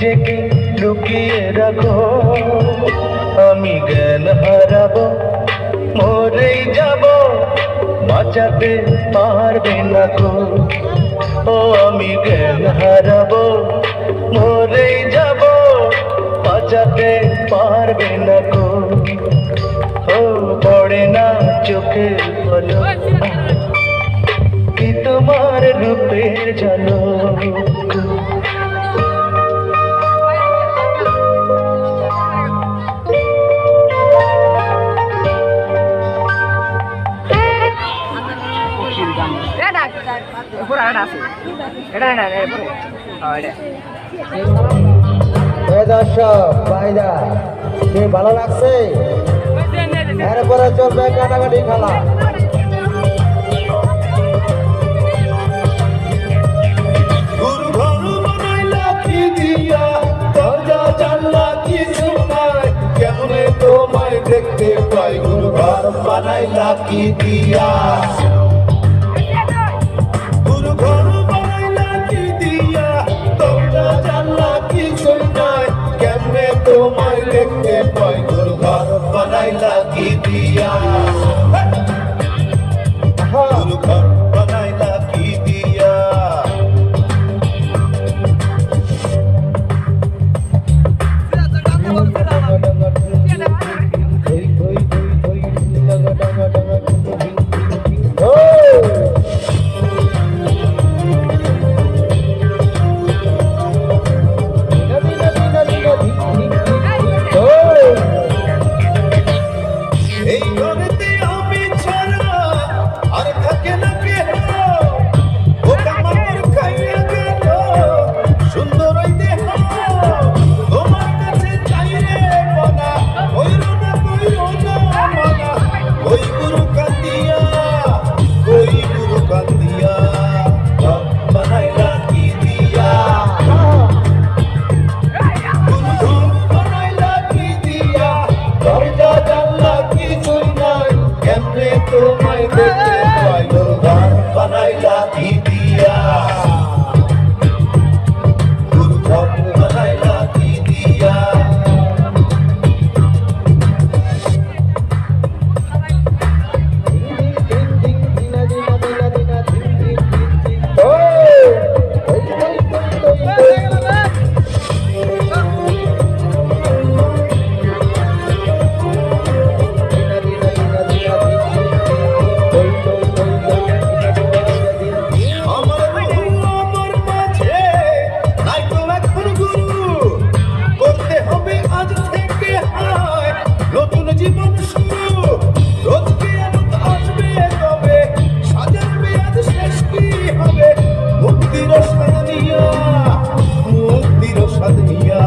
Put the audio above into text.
নিজেকে লুকিয়ে রাখো, আমি জ্ঞান হারাবো, মরেই যাব, বাঁচাতে পারবে না কো। ও আমি জ্ঞান হারাবো, মরেই যাব, বাঁচাতে পারবে না কো। ও পড়ে না চোখের পলক, কি তোমার রূপের ঝলক। দর্শক ভাইরা কি ভালো লাগছে? এরপরে চলবে কাটাকাটি খেলা। কেমনে তোমায় দেখতে পাই, গুরু ঘর বানাইলা কি দিয়া, গুরু ঘর বানাইলা কি দিয়া, তোমরা জানলা কিছু নাই, কেমনে তোমায় দেখতে পাই, গুরু ঘর বানাইলা কি দিয়া, গুরু ঘর বানাইলা কি দিয়া। এই ঘরেতে আমি ছাড়া আর থাকে না কেহ, ওটা আমার খাইয়া গেল সুন্দর ওই দেহ, তোমার কাছে চাই রে মনা, কইর না মনা, ওই গুরু কান্দিয়া, ওই গুরু কান্দিয়া, ঘর বানাইলা কি দিয়া, গুরু ঘর বানাইলা কি দিয়া, দরজা জানলা কিছুই নাই, কেমনে তোমায় দেখতে পাই, গুরু ঘর বানাইলা কি দিয়া, গুরু ঘর বানাইলা কি দিয়া। আমার রুহু আমার মাঝে নাই তো এখন গুরু, করতে হবে আজ থেকে হায় নতুন জীবন শুরু, রোজ কিয়ামত আসবে তবে সাজাবে আজ শেষ কি হবে, মুক্তির স্বাদ নিয়া, মুক্তির স্বাদ নিয়া।